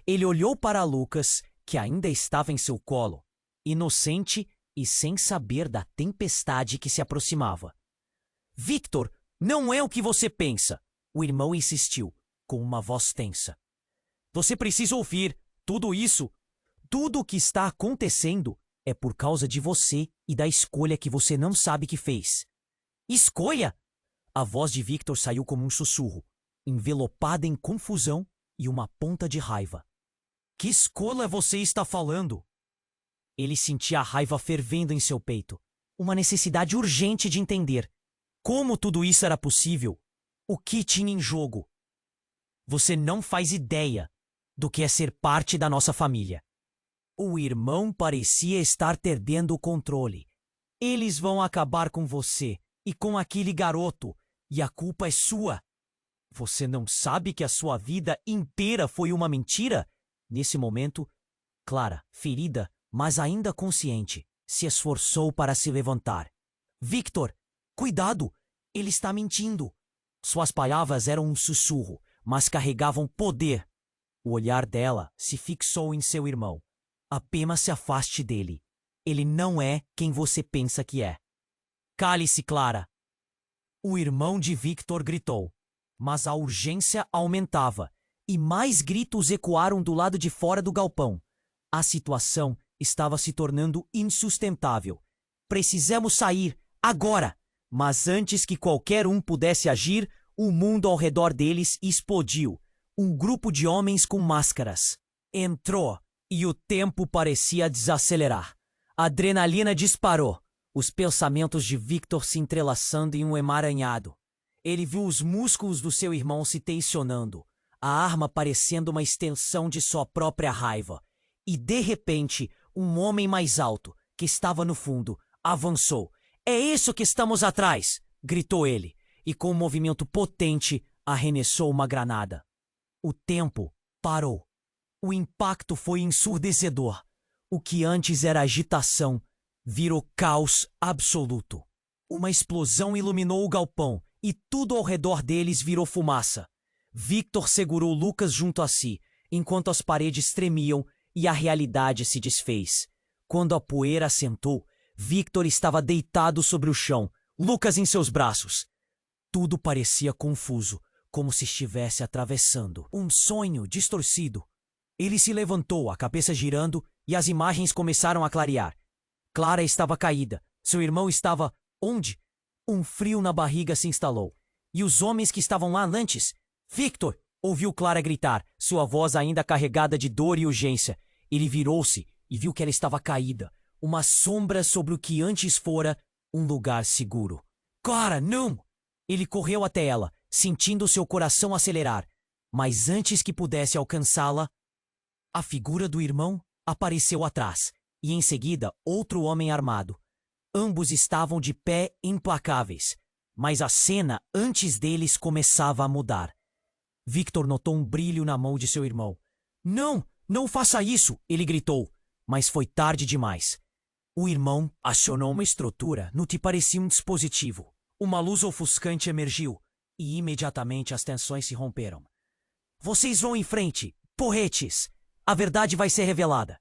Ele olhou para Lucas, que ainda estava em seu colo, inocente e sem saber da tempestade que se aproximava. Victor, não é o que você pensa, o irmão insistiu, com uma voz tensa. Você precisa ouvir tudo isso. Tudo o que está acontecendo é por causa de você e da escolha que você não sabe que fez. Escolha? A voz de Victor saiu como um sussurro, envelopada em confusão e uma ponta de raiva. Que escolha você está falando? Ele sentia a raiva fervendo em seu peito, uma necessidade urgente de entender como tudo isso era possível, o que tinha em jogo. Você não faz ideia do que é ser parte da nossa família. O irmão parecia estar perdendo o controle. Eles vão acabar com você e com aquele garoto, e a culpa é sua. Você não sabe que a sua vida inteira foi uma mentira? Nesse momento, Clara, ferida, mas ainda consciente, se esforçou para se levantar. Victor, cuidado! Ele está mentindo! Suas palavras eram um sussurro, mas carregavam poder. O olhar dela se fixou em seu irmão. Apenas se afaste dele. Ele não é quem você pensa que é. Cale-se, Clara! O irmão de Victor gritou, mas a urgência aumentava, e mais gritos ecoaram do lado de fora do galpão. A situação estava se tornando insustentável. Precisamos sair, agora! Mas antes que qualquer um pudesse agir, o mundo ao redor deles explodiu. Um grupo de homens com máscaras entrou, e o tempo parecia desacelerar. A adrenalina disparou, os pensamentos de Victor se entrelaçando em um emaranhado. Ele viu os músculos do seu irmão se tensionando, a arma parecendo uma extensão de sua própria raiva. E, de repente, um homem mais alto, que estava no fundo, avançou. "É isso que estamos atrás!" gritou ele, e com um movimento potente, arremessou uma granada. O tempo parou. O impacto foi ensurdecedor. O que antes era agitação, virou caos absoluto. Uma explosão iluminou o galpão, e tudo ao redor deles virou fumaça. Victor segurou Lucas junto a si, enquanto as paredes tremiam e a realidade se desfez. Quando a poeira assentou, Victor estava deitado sobre o chão, Lucas em seus braços. Tudo parecia confuso, como se estivesse atravessando um sonho distorcido. Ele se levantou, a cabeça girando, e as imagens começaram a clarear. Clara estava caída. Seu irmão estava... onde? Um frio na barriga se instalou. E os homens que estavam lá antes? "Victor!" ouviu Clara gritar, sua voz ainda carregada de dor e urgência. Ele virou-se e viu que ela estava caída, uma sombra sobre o que antes fora um lugar seguro. "Clara, não!" Ele correu até ela, sentindo seu coração acelerar. Mas antes que pudesse alcançá-la, a figura do irmão apareceu atrás, e em seguida outro homem armado. Ambos estavam de pé implacáveis, mas a cena antes deles começava a mudar. Victor notou um brilho na mão de seu irmão. "Não, não faça isso!" ele gritou, mas foi tarde demais. O irmão acionou uma estrutura no que parecia um dispositivo. Uma luz ofuscante emergiu, e imediatamente as tensões se romperam. "Vocês vão em frente, porretes! A verdade vai ser revelada!"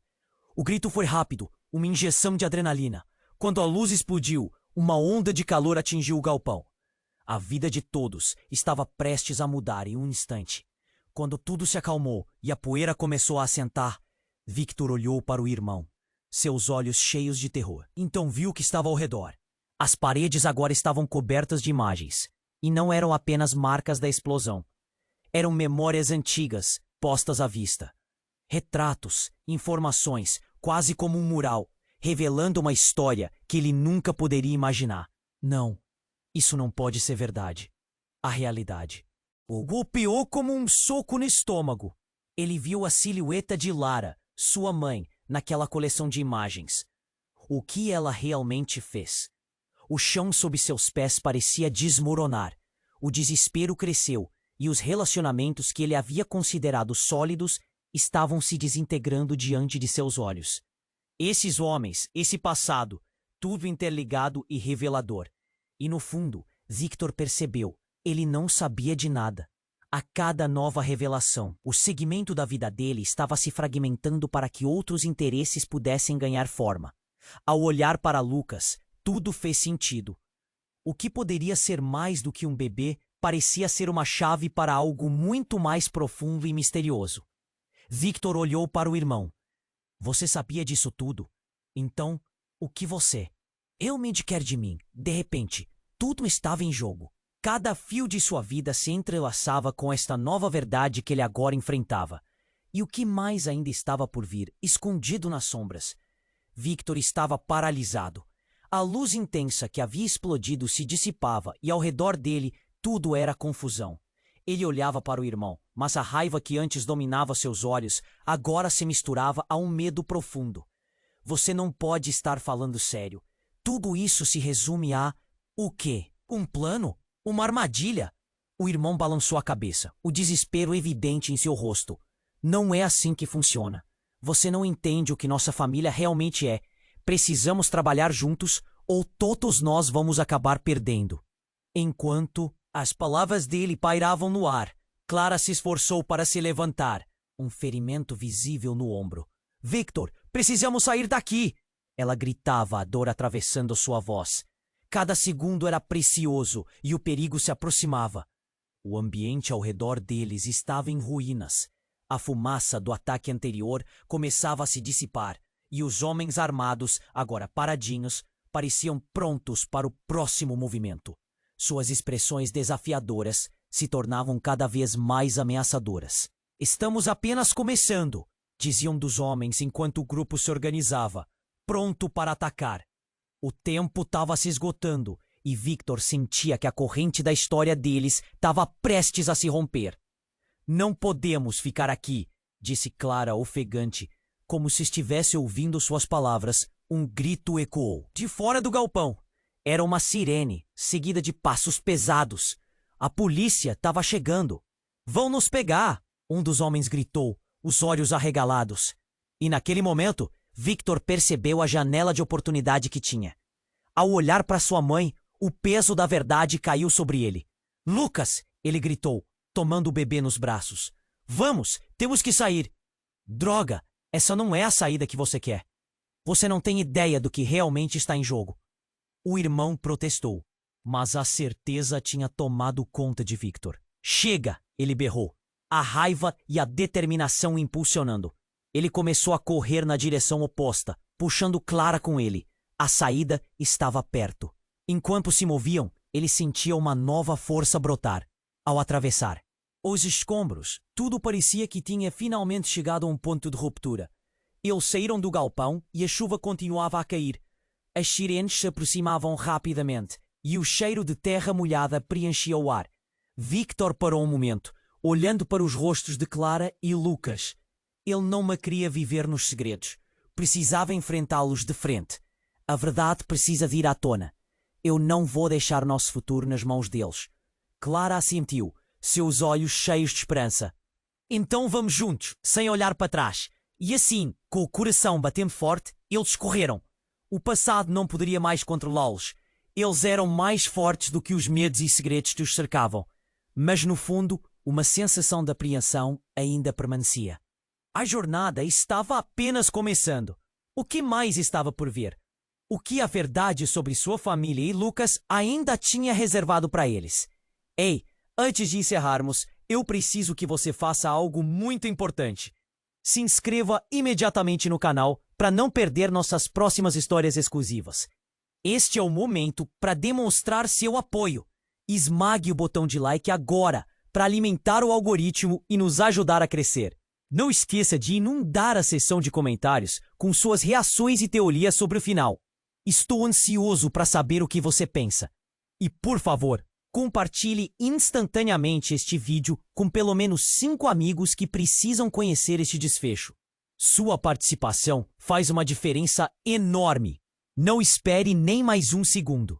O grito foi rápido, uma injeção de adrenalina. Quando a luz explodiu, uma onda de calor atingiu o galpão. A vida de todos estava prestes a mudar em um instante. Quando tudo se acalmou e a poeira começou a assentar, Victor olhou para o irmão, seus olhos cheios de terror. Então viu o que estava ao redor. As paredes agora estavam cobertas de imagens, e não eram apenas marcas da explosão. Eram memórias antigas, postas à vista. Retratos, informações, quase como um mural, revelando uma história que ele nunca poderia imaginar. Não, isso não pode ser verdade. A realidade o golpeou como um soco no estômago. Ele viu a silhueta de Lara, sua mãe, naquela coleção de imagens. O que ela realmente fez? O chão sob seus pés parecia desmoronar. O desespero cresceu, e os relacionamentos que ele havia considerado sólidos estavam se desintegrando diante de seus olhos. Esses homens, esse passado, tudo interligado e revelador. E no fundo, Victor percebeu, ele não sabia de nada. A cada nova revelação, o segmento da vida dele estava se fragmentando para que outros interesses pudessem ganhar forma. Ao olhar para Lucas, tudo fez sentido. O que poderia ser mais do que um bebê parecia ser uma chave para algo muito mais profundo e misterioso. Victor olhou para o irmão. "Você sabia disso tudo? Então, o que você realmente quer de mim?" De repente, tudo estava em jogo. Cada fio de sua vida se entrelaçava com esta nova verdade que ele agora enfrentava. E o que mais ainda estava por vir, escondido nas sombras? Victor estava paralisado. A luz intensa que havia explodido se dissipava e ao redor dele tudo era confusão. Ele olhava para o irmão, mas a raiva que antes dominava seus olhos agora se misturava a um medo profundo. "Você não pode estar falando sério. Tudo isso se resume a... o quê? Um plano? Uma armadilha?" O irmão balançou a cabeça, o desespero evidente em seu rosto. "Não é assim que funciona. Você não entende o que nossa família realmente é. Precisamos trabalhar juntos ou todos nós vamos acabar perdendo." Enquanto as palavras dele pairavam no ar, Clara se esforçou para se levantar, um ferimento visível no ombro. "Victor, precisamos sair daqui!" Ela gritava, a dor atravessando sua voz. Cada segundo era precioso e o perigo se aproximava. O ambiente ao redor deles estava em ruínas. A fumaça do ataque anterior começava a se dissipar e os homens armados, agora paradinhos, pareciam prontos para o próximo movimento. Suas expressões desafiadoras se tornavam cada vez mais ameaçadoras. "Estamos apenas começando", diziam dos homens enquanto o grupo se organizava. pronto para atacar. O tempo estava se esgotando e Victor sentia que a corrente da história deles estava prestes a se romper. Não podemos ficar aqui, disse Clara ofegante, como se estivesse ouvindo suas palavras. Um grito ecoou de fora do galpão. Era uma sirene, seguida de passos pesados. A polícia estava chegando. Vão nos pegar, um dos homens gritou, os olhos arregalados. E naquele momento, Victor percebeu a janela de oportunidade que tinha. Ao olhar para sua mãe, o peso da verdade caiu sobre ele. Lucas, ele gritou, tomando o bebê nos braços. Vamos, temos que sair. Droga, essa não é a saída que você quer. Você não tem ideia do que realmente está em jogo. O irmão protestou, mas a certeza tinha tomado conta de Victor. Chega, ele berrou, a raiva e a determinação impulsionando. Ele começou a correr na direção oposta, puxando Clara com ele. A saída estava perto. Enquanto se moviam, ele sentia uma nova força brotar. Ao atravessar os escombros, tudo parecia que tinha finalmente chegado a um ponto de ruptura. Eles saíram do galpão e a chuva continuava a cair. As sirenes se aproximavam rapidamente e o cheiro de terra molhada preenchia o ar. Victor parou um momento, olhando para os rostos de Clara e Lucas. Ele não me queria viver nos segredos. Precisava enfrentá-los de frente. A verdade precisa de ir à tona. Eu não vou deixar nosso futuro nas mãos deles. Clara assentiu, seus olhos cheios de esperança. Então vamos juntos, sem olhar para trás. E assim, com o coração batendo forte, eles correram. O passado não poderia mais controlá-los. Eles eram mais fortes do que os medos e segredos que os cercavam. Mas no fundo, uma sensação de apreensão ainda permanecia. A jornada estava apenas começando. O que mais estava por vir? O que a verdade sobre sua família e Lucas ainda tinha reservado para eles? Ei, antes de encerrarmos, eu preciso que você faça algo muito importante. Se inscreva imediatamente no canal para não perder nossas próximas histórias exclusivas. Este é o momento para demonstrar seu apoio. Esmague o botão de like agora para alimentar o algoritmo e nos ajudar a crescer. Não esqueça de inundar a seção de comentários com suas reações e teorias sobre o final. Estou ansioso para saber o que você pensa. E, por favor, compartilhe instantaneamente este vídeo com pelo menos 5 amigos que precisam conhecer este desfecho. Sua participação faz uma diferença enorme. Não espere nem mais um segundo.